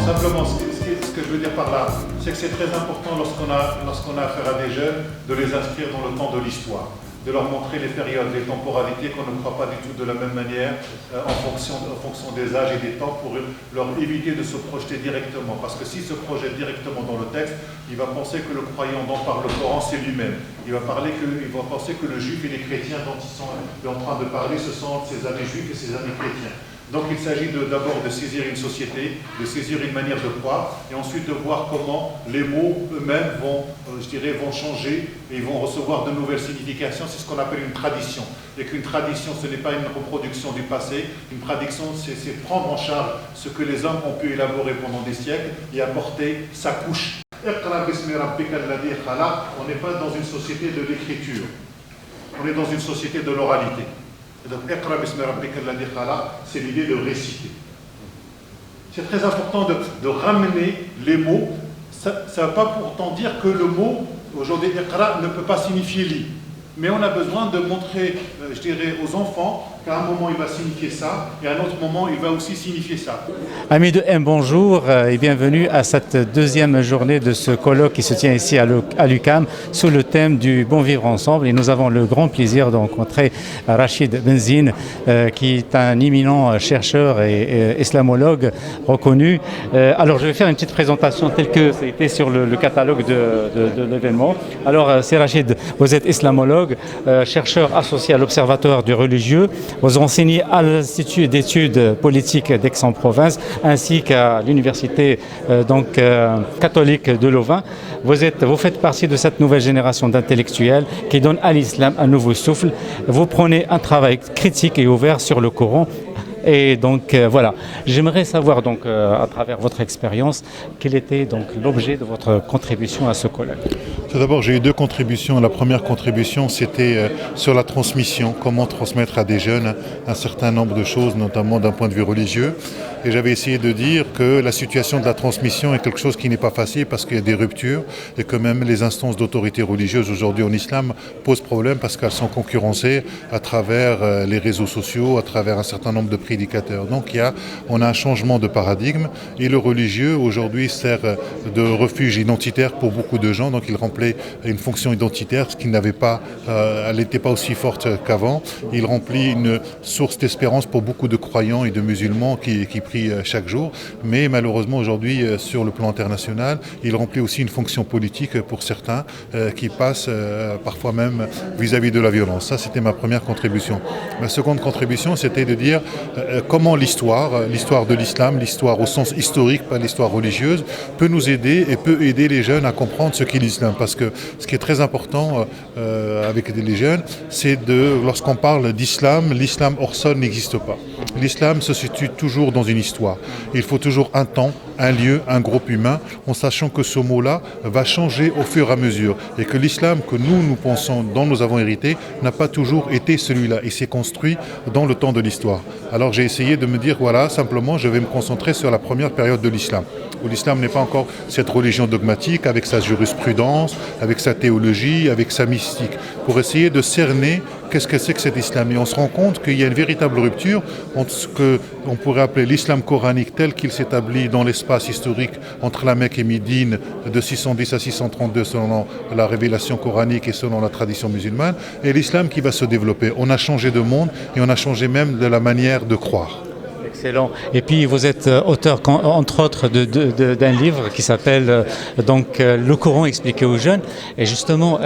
Simplement, ce que je veux dire par là, c'est que c'est très important lorsqu'on a affaire à des jeunes de les inscrire dans le temps de l'histoire, de leur montrer les périodes, les temporalités qu'on ne croit pas du tout de la même manière en fonction des âges et des temps pour leur éviter de se projeter directement. Parce que s'il se projette directement dans le texte, il va penser que le croyant dont parle le Coran, c'est lui-même. Il va penser que le juif et les chrétiens dont ils sont en train de parler, ce sont ses amis juifs et ses amis chrétiens. Donc il s'agit d'abord de saisir une société, de saisir une manière de croire, et ensuite de voir comment les mots eux-mêmes vont changer et ils vont recevoir de nouvelles significations. C'est ce qu'on appelle une tradition. Et qu'une tradition, ce n'est pas une reproduction du passé. Une tradition, c'est prendre en charge ce que les hommes ont pu élaborer pendant des siècles et apporter sa couche. On n'est pas dans une société de l'écriture. On est dans une société de l'oralité. Donc, c'est l'idée de réciter. C'est très important de ramener les mots. Ça ne veut pas pourtant dire que le mot, aujourd'hui, Iqra ne peut pas signifier lit. Mais on a besoin de montrer, aux enfants qu'à un moment il va signifier ça et à un autre moment il va aussi signifier ça. Amis de M, bonjour et bienvenue à cette deuxième journée de ce colloque qui se tient ici à l'UQAM sous le thème du bon vivre ensemble. Et nous avons le grand plaisir de rencontrer Rachid Benzine qui est un éminent chercheur et islamologue reconnu. Alors je vais faire une petite présentation telle que c'était sur le catalogue de l'événement. Alors c'est Rachid, vous êtes islamologue, chercheur associé à l'Observatoire du religieux. Vous enseignez à l'Institut d'études politiques d'Aix-en-Provence ainsi qu'à l'Université catholique de Louvain. Vous faites partie de cette nouvelle génération d'intellectuels qui donne à l'islam un nouveau souffle. Vous prenez un travail critique et ouvert sur le Coran. Et donc voilà, j'aimerais savoir donc à travers votre expérience quel était donc l'objet de votre contribution à ce colloque. Tout d'abord, j'ai eu deux contributions. La première contribution, c'était sur la transmission, comment transmettre à des jeunes un certain nombre de choses, notamment d'un point de vue religieux. Et j'avais essayé de dire que la situation de la transmission est quelque chose qui n'est pas facile parce qu'il y a des ruptures et que même les instances d'autorité religieuse aujourd'hui en islam posent problème parce qu'elles sont concurrencées à travers les réseaux sociaux, à travers un certain nombre de prédicateurs. Donc on a un changement de paradigme et le religieux aujourd'hui sert de refuge identitaire pour beaucoup de gens. Donc il remplit une fonction identitaire, ce qu'il n'avait pas, elle n'était pas aussi forte qu'avant. Il remplit une source d'espérance pour beaucoup de croyants et de musulmans qui prient chaque jour. Mais malheureusement aujourd'hui sur le plan international, il remplit aussi une fonction politique pour certains qui passent parfois même vis-à-vis de la violence. Ça c'était ma première contribution. Ma seconde contribution c'était de dire comment l'histoire de l'islam, l'histoire au sens historique, pas l'histoire religieuse, peut nous aider et peut aider les jeunes à comprendre ce qu'est l'islam. Parce que ce qui est très important avec les jeunes, c'est lorsqu'on parle d'islam, l'islam hors sol n'existe pas. L'islam se situe toujours dans une histoire. Il faut toujours un temps, un lieu, un groupe humain, en sachant que ce mot-là va changer au fur et à mesure. Et que l'islam que nous pensons, dont nous avons hérité, n'a pas toujours été celui-là. Il s'est construit dans le temps de l'histoire. Alors j'ai essayé de me dire, voilà, simplement, je vais me concentrer sur la première période de l'islam, où l'islam n'est pas encore cette religion dogmatique, avec sa jurisprudence, avec sa théologie, avec sa mystique, pour essayer de cerner qu'est-ce que c'est que cet islam. Et on se rend compte qu'il y a une véritable rupture entre ce qu'on pourrait appeler l'islam coranique tel qu'il s'établit dans l'espace historique entre la Mecque et Médine de 610 à 632 selon la révélation coranique et selon la tradition musulmane, et l'islam qui va se développer. On a changé de monde et on a changé même de la manière de croire. Excellent. Et puis vous êtes auteur, entre autres, d'un livre qui s'appelle Le Coran expliqué aux jeunes. Et justement,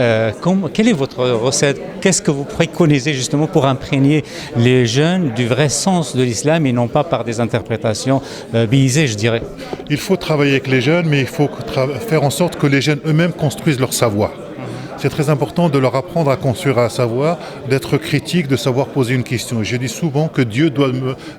quelle est votre recette? Qu'est-ce que vous préconisez justement pour imprégner les jeunes du vrai sens de l'islam et non pas par des interprétations biaisées, je dirais? Il faut travailler avec les jeunes, mais il faut faire en sorte que les jeunes eux-mêmes construisent leur savoir. C'est très important de leur apprendre à construire un savoir, d'être critique, de savoir poser une question. Et je dis souvent que Dieu doit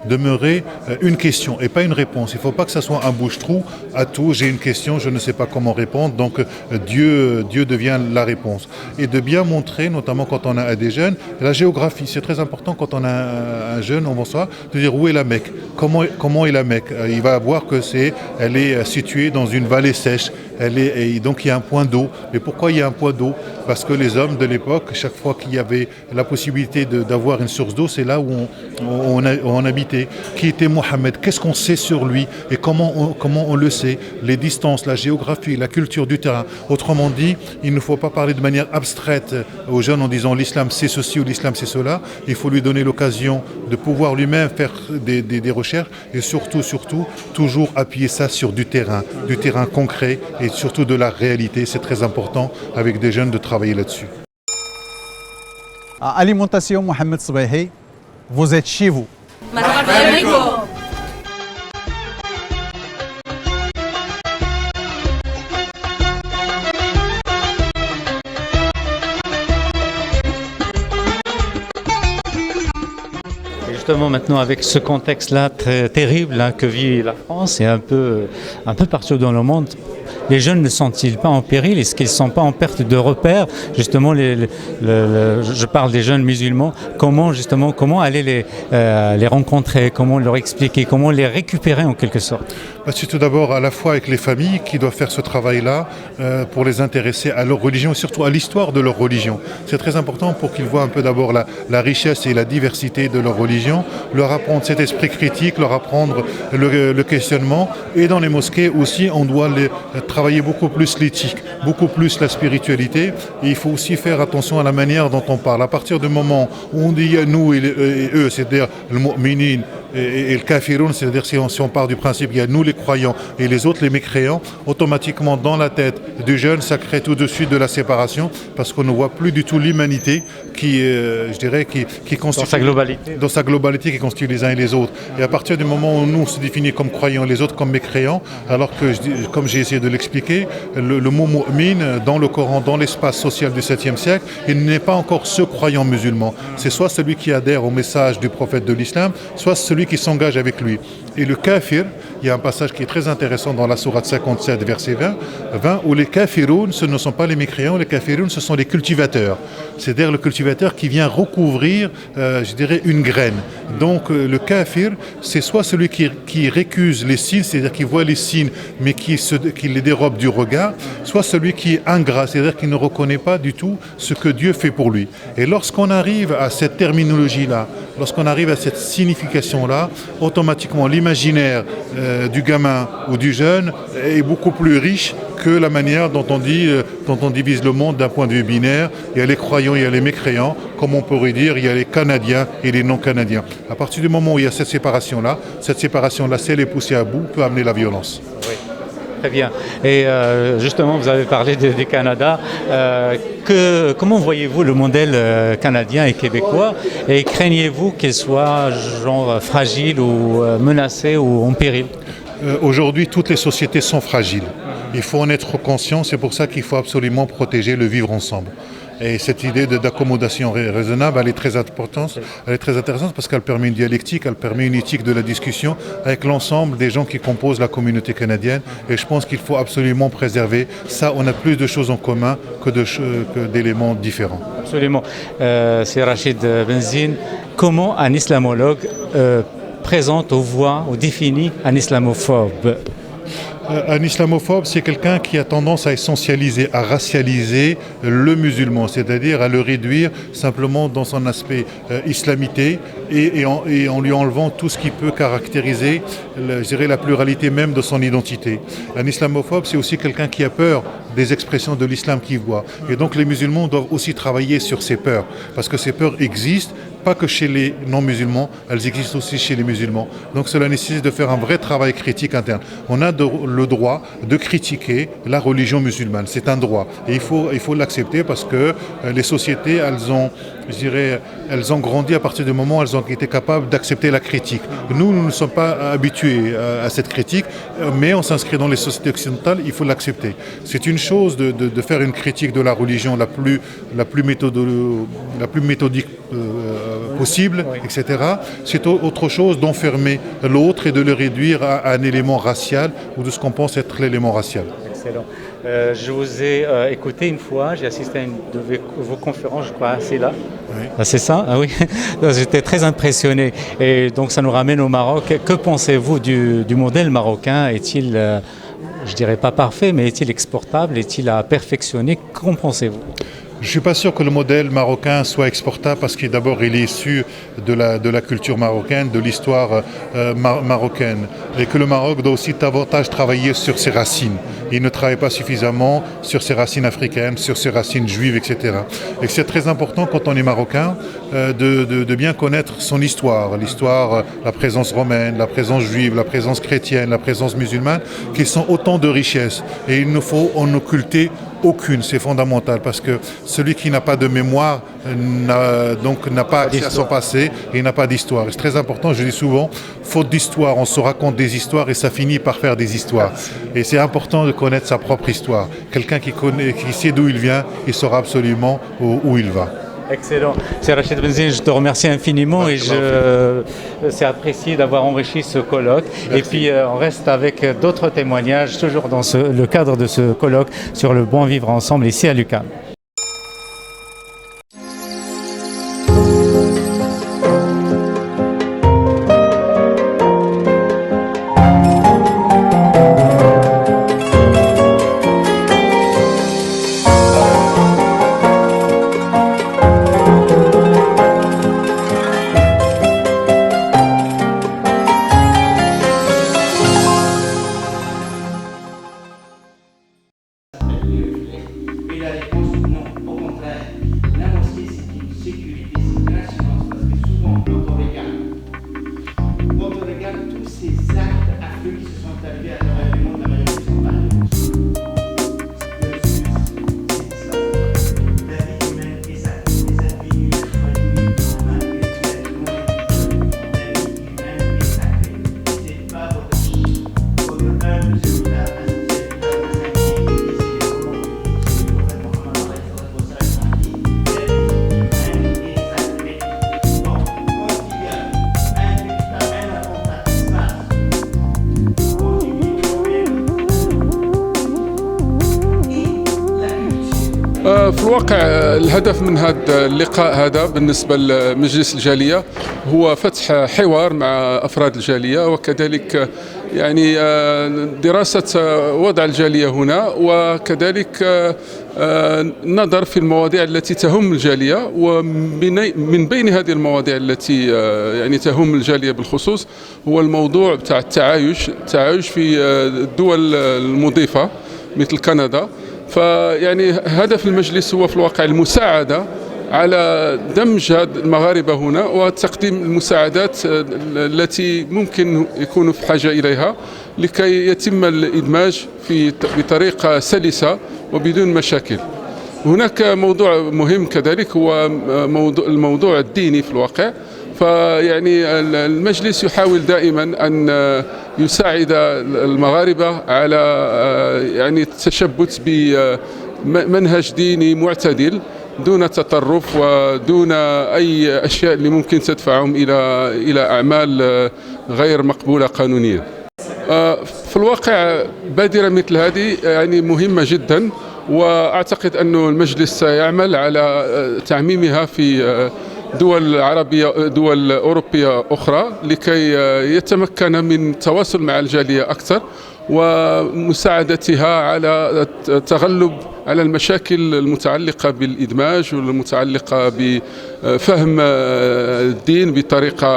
demeurer une question et pas une réponse. Il ne faut pas que ça soit un bouche-trou à tout. J'ai une question, je ne sais pas comment répondre, donc Dieu devient la réponse. Et de bien montrer, notamment quand on a des jeunes, la géographie. C'est très important quand on a un jeune, on va savoir, de dire où est la Mecque, comment est la Mecque. Il va voir que elle est située dans une vallée sèche. Donc il y a un point d'eau. Mais pourquoi il y a un point d'eau? parce que les hommes de l'époque, chaque fois qu'il y avait la possibilité d'avoir une source d'eau, c'est là où on habitait. Qui était Mohammed? Qu'est-ce qu'on sait sur lui et comment on le sait? Les distances, la géographie, la culture du terrain. Autrement dit, il ne faut pas parler de manière abstraite aux jeunes en disant l'islam c'est ceci ou l'islam c'est cela. Il faut lui donner l'occasion de pouvoir lui-même faire des recherches et surtout, toujours appuyer ça sur du terrain concret et surtout de la réalité. C'est très important avec des jeunes de travailler là-dessus. À Alimentation Mohamed Sbehi, vous êtes chez vous. Justement maintenant avec ce contexte-là très terrible que vit la France et un peu partout dans le monde, les jeunes ne sont-ils pas en péril? Est-ce qu'ils ne sont pas en perte de repères? Justement, je parle des jeunes musulmans. Comment aller les rencontrer? Comment leur expliquer? Comment les récupérer en quelque sorte? C'est tout d'abord à la fois avec les familles qui doivent faire ce travail-là pour les intéresser à leur religion et surtout à l'histoire de leur religion. C'est très important pour qu'ils voient un peu d'abord la richesse et la diversité de leur religion, leur apprendre cet esprit critique, leur apprendre le questionnement. Et dans les mosquées aussi, on doit travailler beaucoup plus l'éthique, beaucoup plus la spiritualité. Et il faut aussi faire attention à la manière dont on parle. À partir du moment où on dit nous et eux, c'est-à-dire le mu'minin et le kafiroun, c'est-à-dire si on part du principe il y a nous les croyants et les autres les mécréants, automatiquement dans la tête du jeune, ça crée tout de suite de la séparation parce qu'on ne voit plus du tout l'humanité qui constitue dans sa globalité qui constitue les uns et les autres. Et à partir du moment où nous on se définit comme croyants, les autres comme mécréants, alors que comme j'ai essayé de l'expliquer, le mot mu'min dans le Coran, dans l'espace social du 7e siècle, il n'est pas encore ce croyant musulman. C'est soit celui qui adhère au message du prophète de l'islam, soit celui qui s'engage avec lui. Et le kafir, il y a un passage qui est très intéressant dans la sourate 57, verset 20 où les kafiroun, ce ne sont pas les mécréants, les kafiroun, ce sont les cultivateurs. C'est-à-dire le cultivateur qui vient recouvrir, une graine. Donc le kafir, c'est soit celui qui récuse les signes, c'est-à-dire qui voit les signes, mais qui les dérobe du regard, soit celui qui est ingrat, c'est-à-dire qui ne reconnaît pas du tout ce que Dieu fait pour lui. Et lorsqu'on arrive à cette terminologie-là, lorsqu'on arrive à cette signification-là, automatiquement l'imaginaire du gamin ou du jeune est beaucoup plus riche que la manière dont on divise le monde d'un point de vue binaire. Il y a les croyants, il y a les mécréants, comme on pourrait dire, il y a les Canadiens et les non-Canadiens. À partir du moment où il y a cette séparation-là, si elle est poussée à bout, peut amener la violence. Oui. Très bien. Et justement, vous avez parlé du Canada. Comment voyez-vous le modèle canadien et québécois? Et craignez-vous qu'il soit fragile ou menacé ou en péril? Aujourd'hui, toutes les sociétés sont fragiles. Il faut en être conscient. C'est pour ça qu'il faut absolument protéger le vivre ensemble. Et cette idée d'accommodation raisonnable, elle est très importante. Elle est très intéressante parce qu'elle permet une dialectique, elle permet une éthique de la discussion avec l'ensemble des gens qui composent la communauté canadienne. Et je pense qu'il faut absolument préserver ça. On a plus de choses en commun que d'éléments différents. Absolument. C'est Rachid Benzine. Comment un islamologue présente ou voit ou définit un islamophobe? Un islamophobe, c'est quelqu'un qui a tendance à essentialiser, à racialiser le musulman, c'est-à-dire à le réduire simplement dans son aspect islamité et en lui enlevant tout ce qui peut caractériser, la pluralité même de son identité. Un islamophobe, c'est aussi quelqu'un qui a peur des expressions de l'islam qu'il voit. Et donc les musulmans doivent aussi travailler sur ces peurs, parce que ces peurs existent, pas que chez les non-musulmans, elles existent aussi chez les musulmans. Donc cela nécessite de faire un vrai travail critique interne. On a le droit de critiquer la religion musulmane, c'est un droit. Et il faut l'accepter parce que les sociétés, elles ont grandi à partir du moment où elles ont été capables d'accepter la critique. Nous ne sommes pas habitués à cette critique, mais on s'inscrit dans les sociétés occidentales, il faut l'accepter. C'est une chose de faire une critique de la religion la plus méthodique possible, etc. C'est autre chose d'enfermer l'autre et de le réduire à un élément racial ou de ce qu'on pense être l'élément racial. Excellent. Je vous ai écouté une fois, j'ai assisté à une de vos conférences, je crois, c'est là. Oui. Ah, c'est ça? Ah oui. J'étais très impressionné. Et donc ça nous ramène au Maroc. Que pensez-vous du modèle marocain? Est-il, je dirais pas parfait, mais est-il exportable? Est-il à perfectionner? Qu'en pensez-vous? Je ne suis pas sûr que le modèle marocain soit exportable parce qu'il d'abord il est issu de la culture marocaine, de l'histoire marocaine. Et que le Maroc doit aussi davantage travailler sur ses racines. Il ne travaille pas suffisamment sur ses racines africaines, sur ses racines juives, etc. Et c'est très important quand on est marocain de bien connaître son histoire. L'histoire, la présence romaine, la présence juive, la présence chrétienne, la présence musulmane, qui sont autant de richesses. Et il ne faut en occulter aucune, c'est fondamental parce que celui qui n'a pas de mémoire n'a pas accès à son passé et n'a pas d'histoire. C'est très important, je dis souvent, faute d'histoire, on se raconte des histoires et ça finit par faire des histoires. Et c'est important de connaître sa propre histoire. Quelqu'un qui sait d'où il vient, il saura absolument où il va. Excellent. C'est Rachid Benzine, je te remercie infiniment et c'est apprécié d'avoir enrichi ce colloque. Merci. Et puis on reste avec d'autres témoignages, toujours dans le cadre de ce colloque sur le bon vivre ensemble ici à l'UQAM. في الواقع الهدف من هذا اللقاء هذا بالنسبة لمجلس الجالية هو فتح حوار مع أفراد الجالية وكذلك يعني دراسة وضع الجالية هنا وكذلك النظر في المواضيع التي تهم الجالية ومن بين هذه المواضيع التي يعني تهم الجالية بالخصوص هو الموضوع بتاع التعايش في الدول المضيفة مثل كندا. فيعني هدف المجلس هو في الواقع المساعدة على دمج المغاربة هنا وتقديم المساعدات التي ممكن يكونوا في حاجة إليها لكي يتم الإدماج بطريقة سلسة وبدون مشاكل. هناك موضوع مهم كذلك هو الموضوع الديني في الواقع. فيعني المجلس يحاول دائما أن يساعد المغاربة على يعني التشبث بمنهج ديني معتدل دون تطرف ودون أي أشياء اللي ممكن تدفعهم إلى أعمال غير مقبولة قانونيا. في الواقع بادرة مثل هذه يعني مهمة جدا وأعتقد أن المجلس سيعمل على تعميمها في دول عربية دول أوروبية أخرى لكي يتمكن من التواصل مع الجالية أكثر ومساعدتها على التغلب على المشاكل المتعلقة بالإدماج والمتعلقة بفهم الدين بطريقة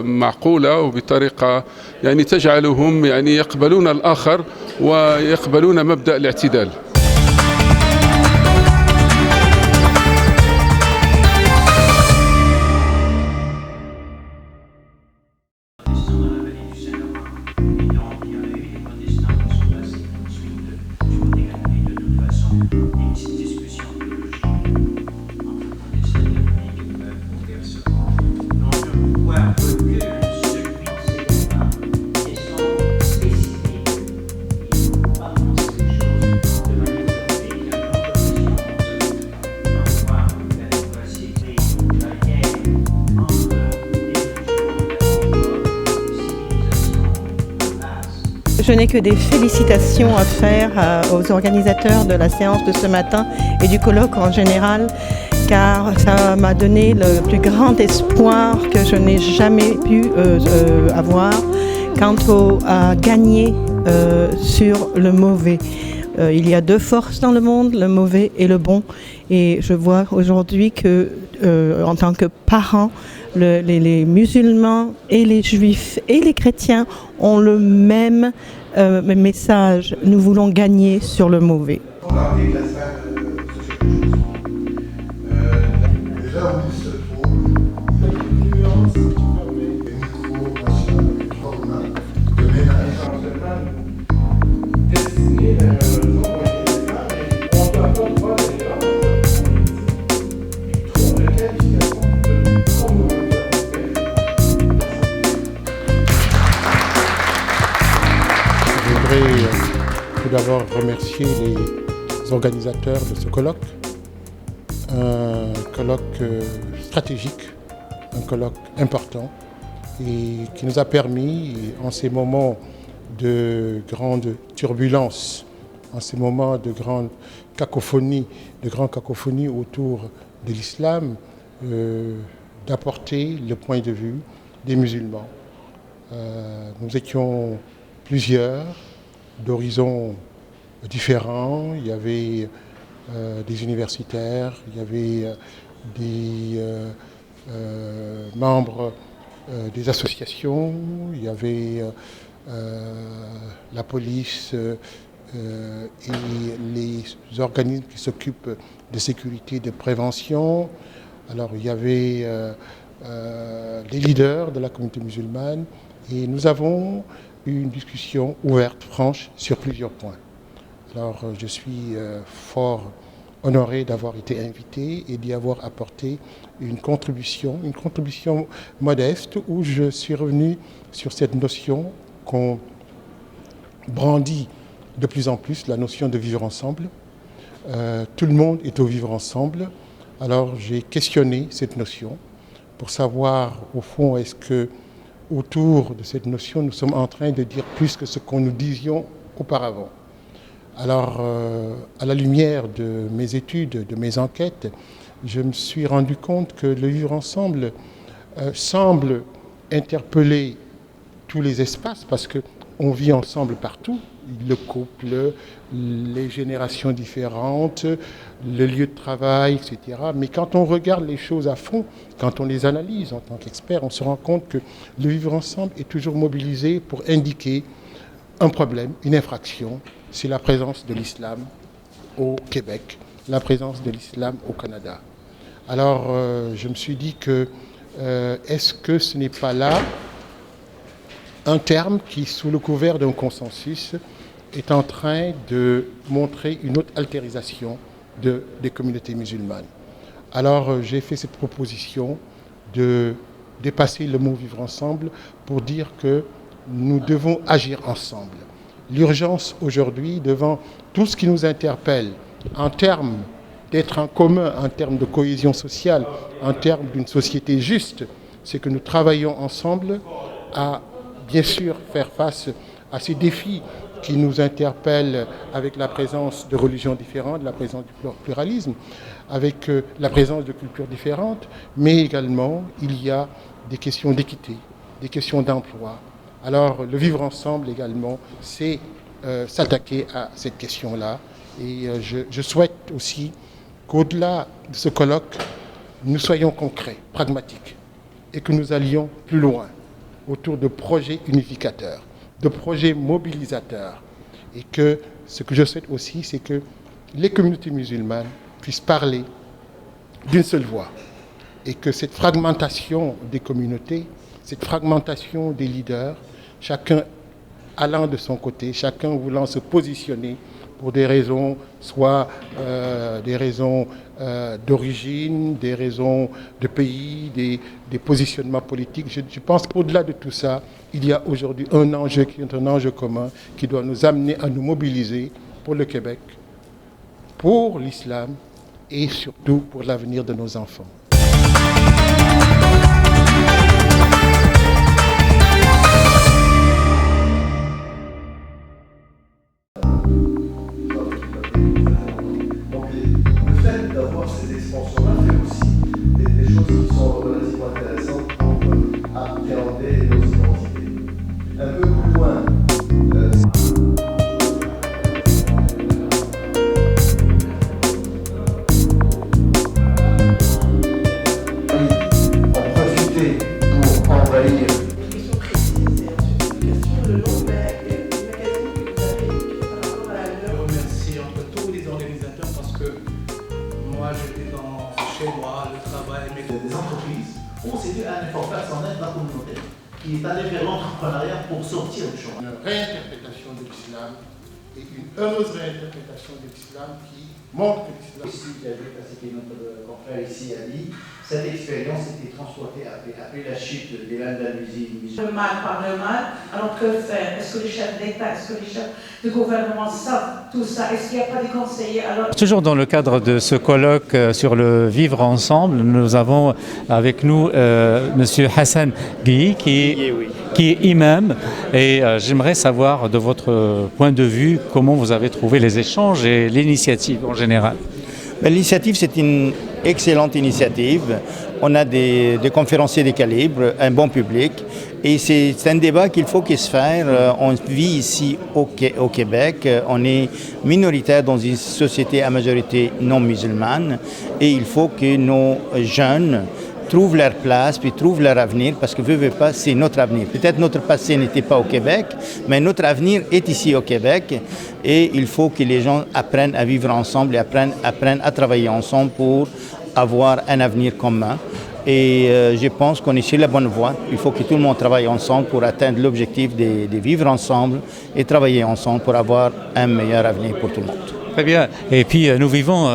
معقولة وبطريقة يعني تجعلهم يعني يقبلون الآخر ويقبلون مبدأ الاعتدال. Je n'ai que des félicitations à faire aux organisateurs de la séance de ce matin et du colloque en général, car ça m'a donné le plus grand espoir que je n'ai jamais pu avoir quant à gagner sur le mauvais. Il y a deux forces dans le monde, le mauvais et le bon. Et je vois aujourd'hui que, en tant que parents, les musulmans et les juifs et les chrétiens ont le même message. Nous voulons gagner sur le mauvais. Tout d'abord remercier les organisateurs de ce colloque, un colloque stratégique, un colloque important et qui nous a permis, en ces moments de grande turbulence, en ces moments de grande cacophonie, autour de l'islam, d'apporter le point de vue des musulmans. Nous étions plusieurs, d'horizons différents. Il y avait des universitaires, il y avait des membres des associations, il y avait la police et les organismes qui s'occupent de sécurité et de prévention. Alors il y avait les leaders de la communauté musulmane et nous avons une discussion ouverte, franche, sur plusieurs points. Alors, je suis fort honoré d'avoir été invité et d'y avoir apporté une contribution modeste où je suis revenu sur cette notion qu'on brandit de plus en plus, la notion de vivre ensemble. Tout le monde est au vivre ensemble. Alors, j'ai questionné cette notion pour savoir, au fond, est-ce que autour de cette notion, nous sommes en train de dire plus que ce qu'on nous disions auparavant. Alors, à la lumière de mes études, de mes enquêtes, je me suis rendu compte que le vivre ensemble semble interpeller tous les espaces parce qu'on vit ensemble partout, le couple, les générations différentes, le lieu de travail, etc. Mais quand on regarde les choses à fond, quand on les analyse en tant qu'expert, on se rend compte que le vivre ensemble est toujours mobilisé pour indiquer un problème, une infraction. C'est la présence de l'islam au Québec, la présence de l'islam au Canada. Alors, je me suis dit que est-ce que ce n'est pas là un terme qui, sous le couvert d'un consensus, est en train de montrer une autre altérisation des communautés musulmanes. Alors j'ai fait cette proposition de dépasser le mot vivre ensemble pour dire que nous devons agir ensemble. L'urgence aujourd'hui devant tout ce qui nous interpelle en termes d'être en commun, en termes de cohésion sociale, en termes d'une société juste, c'est que nous travaillons ensemble à bien sûr faire face à ces défis qui nous interpellent avec la présence de religions différentes, la présence du pluralisme, avec la présence de cultures différentes, mais également il y a des questions d'équité, des questions d'emploi. Alors le vivre ensemble également, c'est s'attaquer à cette question-là. Et je souhaite aussi qu'au-delà de ce colloque, nous soyons concrets, pragmatiques, et que nous allions plus loin autour de projets unificateurs, de projets mobilisateurs. Et que ce que je souhaite aussi, c'est que les communautés musulmanes puissent parler d'une seule voix. Et que cette fragmentation des communautés, cette fragmentation des leaders, chacun allant de son côté, chacun voulant se positionner pour des raisons, soit des raisons d'origine, des raisons de pays, des positionnements politiques. Je pense qu'au-delà de tout ça, il y a aujourd'hui un enjeu qui est un enjeu commun qui doit nous amener à nous mobiliser pour le Québec, pour l'islam et surtout pour l'avenir de nos enfants. ou c'est un effort personnel de la communauté qui est allé vers l'entrepreneuriat pour sortir du chômage. Une réinterprétation de l'islam et une heureuse réinterprétation de l'islam qui montre que l'islam... Ici, j'ajoute à ce que notre confrère ici a dit, cette expérience était transportée après la chute de l'Andalousie. Le mal par le mal, alors que faire? Est-ce que les chefs d'État, est-ce que les chefs de gouvernement savent tout ça? Est-ce qu'il n'y a pas de conseillers? Alors... Toujours dans le cadre de ce colloque sur le vivre ensemble, nous avons avec nous M. Hassan Guy qui est imam, et j'aimerais savoir de votre point de vue comment vous avez trouvé les échanges et l'initiative en général. L'initiative, c'est une excellente initiative. On a des conférenciers de calibre, un bon public, et c'est un débat qu'il faut qu'il se fasse. On vit ici au Québec, on est minoritaire dans une société à majorité non musulmane, et il faut que nos jeunes trouvent leur place, puis trouvent leur avenir, parce que veut pas, c'est notre avenir. Peut-être notre passé n'était pas au Québec, mais notre avenir est ici au Québec, et il faut que les gens apprennent à vivre ensemble et apprennent à travailler ensemble pour avoir un avenir commun. Et je pense qu'on est sur la bonne voie. Il faut que tout le monde travaille ensemble pour atteindre l'objectif de vivre ensemble et travailler ensemble pour avoir un meilleur avenir pour tout le monde. Très bien. Et puis nous vivons,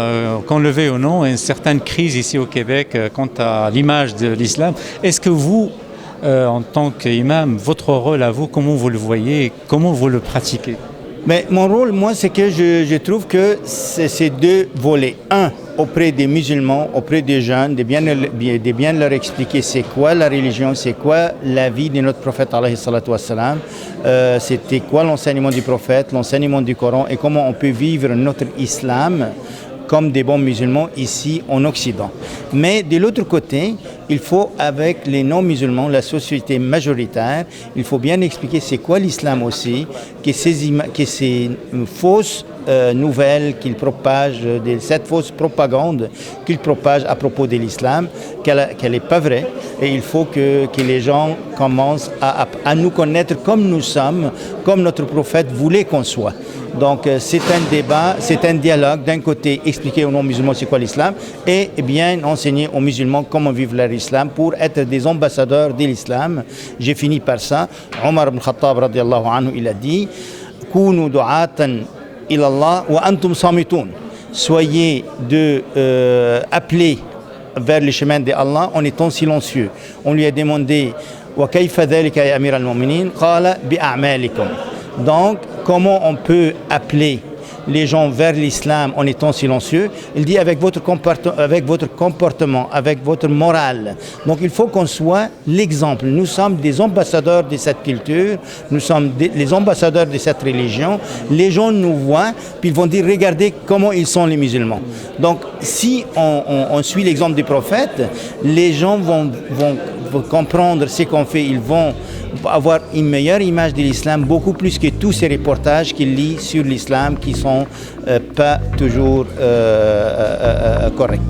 qu'on le veuille ou non, une certaine crise ici au Québec quant à l'image de l'islam. Est-ce que vous, en tant qu'imam, votre rôle à vous, comment vous le voyez et comment vous le pratiquez? Mais mon rôle, moi, c'est que je trouve que c'est deux volets. Un, auprès des musulmans, auprès des jeunes, de bien leur expliquer c'est quoi la religion, c'est quoi la vie de notre prophète, alayhi salatu wassalam, c'était quoi l'enseignement du prophète, l'enseignement du Coran, et comment on peut vivre notre islam comme des bons musulmans ici en Occident. Mais de l'autre côté, il faut, avec les non-musulmans, la société majoritaire, il faut bien expliquer c'est quoi l'islam aussi, que ces fausses nouvelles qu'il propage, cette fausse propagande qu'il propage à propos de l'islam, qu'elle n'est pas vraie. Et il faut que les gens commencent à nous connaître comme nous sommes, comme notre prophète voulait qu'on soit. Donc c'est un débat, c'est un dialogue. D'un côté, expliquer aux non-musulmans c'est quoi l'islam et bien enseigner aux musulmans comment vivre leur islam pour être des ambassadeurs de l'islam. J'ai fini par ça. Omar ibn Khattab radiallahu anhu, il a dit « Kunu du'atan ilallah wa antum samitoun » Soyez appelés vers le chemin d'Allah en étant silencieux. On lui a demandé « Wa kayfa dhalika ya amir al-mu'minin » Qala bi a'malikum. Donc, comment on peut appeler les gens vers l'islam en étant silencieux? Il dit avec votre comportement, avec votre morale. Donc il faut qu'on soit l'exemple. Nous sommes des ambassadeurs de cette culture, nous sommes les ambassadeurs de cette religion. Les gens nous voient, puis ils vont dire regardez comment ils sont les musulmans. Donc si on suit l'exemple du prophète, les gens vont comprendre ce qu'on fait, ils vont avoir une meilleure image de l'islam, beaucoup plus que tous ces reportages qu'ils lisent sur l'islam qui sont pas toujours corrects.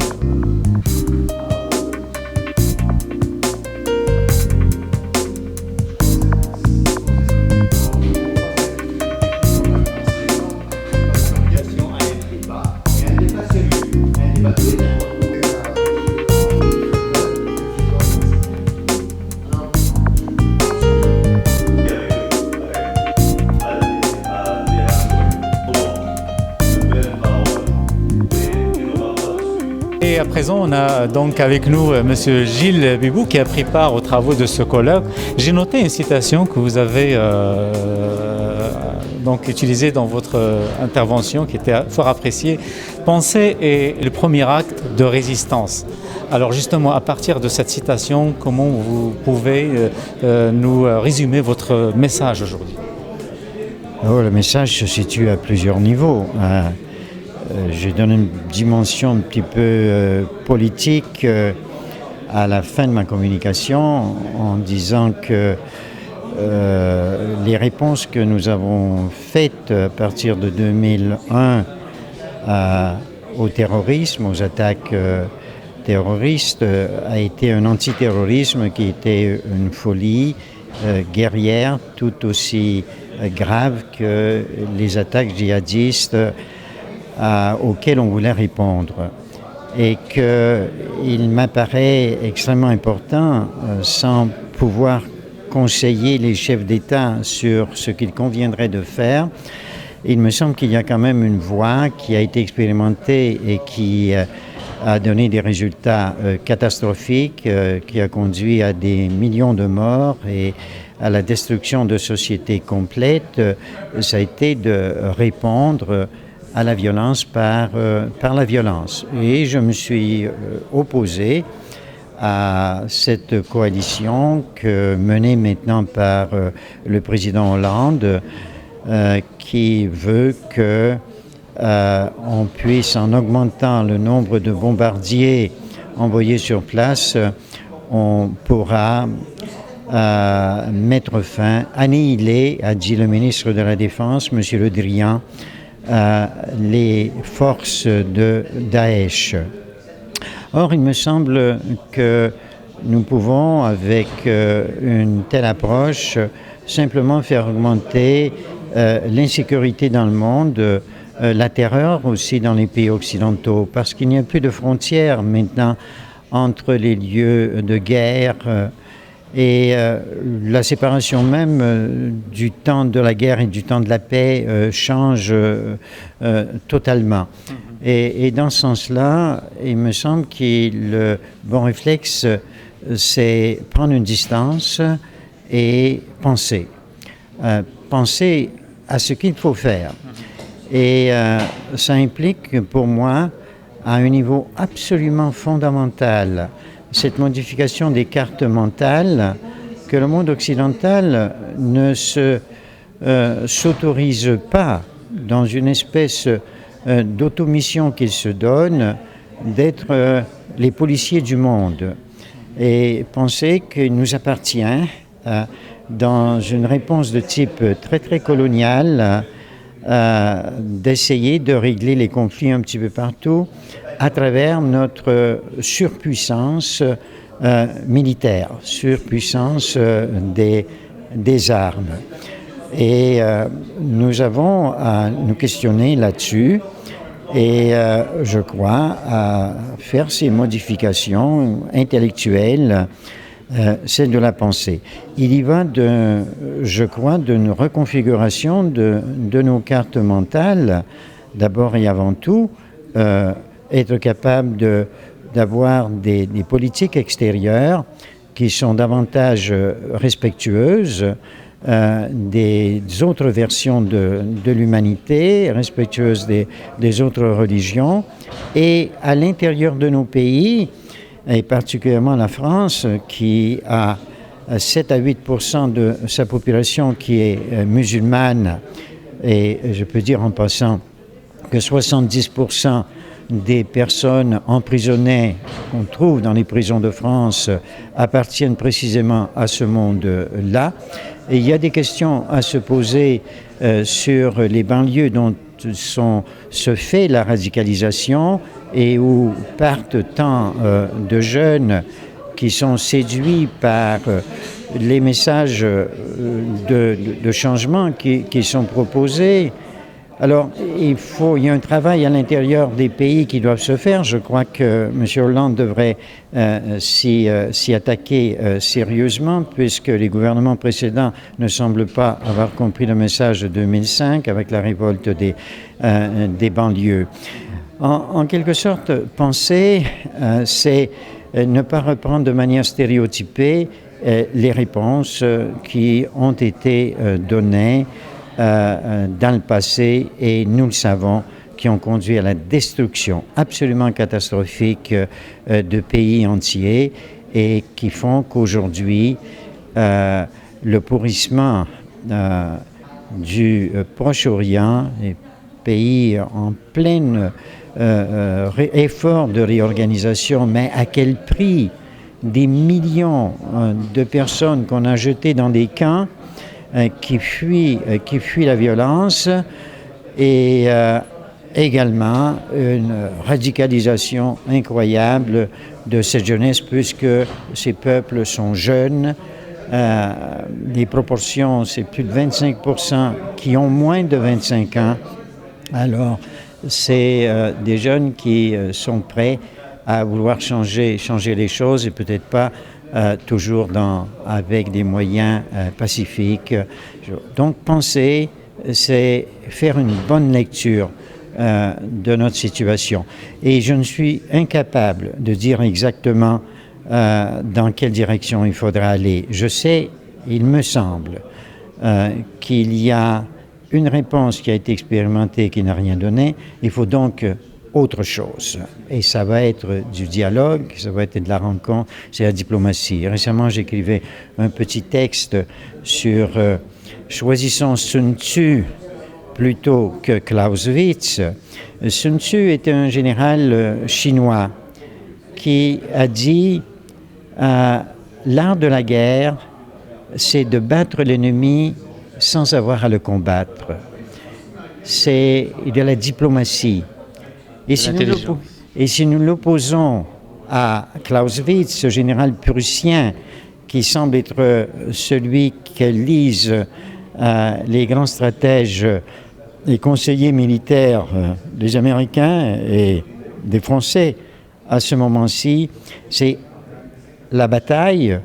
Et à présent, on a donc avec nous M. Gilles Bibou qui a pris part aux travaux de ce colloque. J'ai noté une citation que vous avez donc utilisée dans votre intervention qui était fort appréciée. Penser est le premier acte de résistance. Alors justement, à partir de cette citation, comment vous pouvez nous résumer votre message aujourd'hui? Le message se situe à plusieurs niveaux. Je donne une dimension un petit peu politique à la fin de ma communication en disant que les réponses que nous avons faites à partir de 2001 au terrorisme, aux attaques terroristes, a été un antiterrorisme qui était une folie guerrière tout aussi grave que les attaques djihadistes auxquelles on voulait répondre. et qu'il m'apparaît extrêmement important, sans pouvoir conseiller les chefs d'État sur ce qu'il conviendrait de faire. Il me semble qu'il y a quand même une voie qui a été expérimentée et qui a donné des résultats catastrophiques, qui a conduit à des millions de morts et à la destruction de sociétés complètes. Ça a été de répondre à la violence par la violence. Et je me suis opposé à cette coalition menée maintenant par le président Hollande, qui veut que on puisse, en augmentant le nombre de bombardiers envoyés sur place, on pourra mettre fin, annihiler, a dit le ministre de la Défense, M. Le Drian, les forces de Daesh. Or, il me semble que nous pouvons, avec une telle approche, simplement faire augmenter l'insécurité dans le monde, la terreur aussi dans les pays occidentaux, parce qu'il n'y a plus de frontières maintenant entre les lieux de guerre et la séparation même du temps de la guerre et du temps de la paix change totalement. Et dans ce sens-là, il me semble que le bon réflexe, c'est prendre une distance et penser. Penser à ce qu'il faut faire. Et ça implique pour moi, à un niveau absolument fondamental, cette modification des cartes mentales, que le monde occidental ne s'autorise pas, dans une espèce d'automission qu'il se donne, d'être les policiers du monde. Et penser qu'il nous appartient, dans une réponse de type très très colonial, d'essayer de régler les conflits un petit peu partout à travers notre surpuissance militaire, surpuissance des armes. Et nous avons à nous questionner là-dessus et je crois à faire ces modifications intellectuelles, celle de la pensée. Il y va, je crois, d'une reconfiguration de nos cartes mentales, d'abord et avant tout, être capable d'avoir des politiques extérieures qui sont davantage respectueuses des autres versions de l'humanité, respectueuses des autres religions, et à l'intérieur de nos pays, et particulièrement la France, qui a 7 à 8% de sa population qui est musulmane, et je peux dire en passant que 70% des personnes emprisonnées qu'on trouve dans les prisons de France appartiennent précisément à ce monde-là. Et il y a des questions à se poser sur les banlieues dont se fait la radicalisation et où partent tant de jeunes qui sont séduits par les messages de changement qui sont proposés. Alors, il y a un travail à l'intérieur des pays qui doivent se faire. Je crois que M. Hollande devrait s'y attaquer sérieusement, puisque les gouvernements précédents ne semblent pas avoir compris le message de 2005 avec la révolte des banlieues. En quelque sorte, penser, c'est ne pas reprendre de manière stéréotypée les réponses qui ont été données dans le passé, et nous le savons, qui ont conduit à la destruction absolument catastrophique de pays entiers et qui font qu'aujourd'hui, le pourrissement du Proche-Orient, les pays en plein effort de réorganisation, mais à quel prix? Des millions de personnes qu'on a jetées dans des camps, qui fuient la violence, et également une radicalisation incroyable de cette jeunesse, puisque ces peuples sont jeunes. Les proportions, c'est plus de 25% qui ont moins de 25 ans. Alors, c'est des jeunes qui sont prêts à vouloir changer les choses et peut-être pas toujours avec des moyens pacifiques. Donc penser, c'est faire une bonne lecture de notre situation. Et je ne suis incapable de dire exactement dans quelle direction il faudra aller. Je sais, il me semble, qu'il y a une réponse qui a été expérimentée qui n'a rien donné. Il faut donc autre chose. Et ça va être du dialogue, ça va être de la rencontre, c'est la diplomatie. Récemment, j'écrivais un petit texte sur choisissons Sun Tzu plutôt que Clausewitz. Sun Tzu était un général chinois qui a dit l'art de la guerre, c'est de battre l'ennemi sans avoir à le combattre. C'est de la diplomatie. Et si nous l'opposons à Clausewitz, ce général prussien qui semble être celui que lisent les grands stratèges et conseillers militaires des Américains et des Français à ce moment-ci, c'est la bataille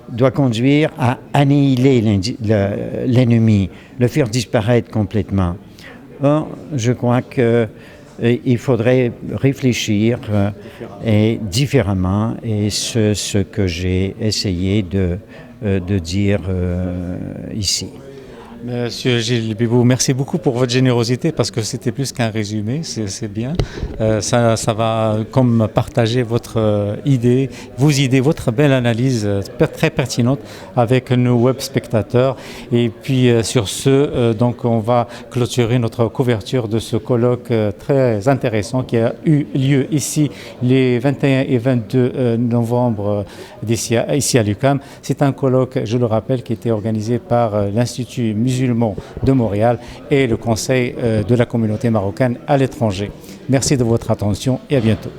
doit conduire à annihiler l'ennemi, le faire disparaître complètement. Or, je crois qu'il faudrait réfléchir différemment, et c'est ce que j'ai essayé de dire ici. Monsieur Gilles Bibou, merci beaucoup pour votre générosité, parce que c'était plus qu'un résumé, c'est bien. Ça va comme partager votre idée, vos idées, votre belle analyse très pertinente avec nos web spectateurs. Et puis sur ce, donc on va clôturer notre couverture de ce colloque très intéressant qui a eu lieu ici les 21 et 22 novembre ici à l'UQAM. C'est un colloque, je le rappelle, qui était organisé par l'Institut musulman de Montréal et le Conseil de la communauté marocaine à l'étranger. Merci de votre attention et à bientôt.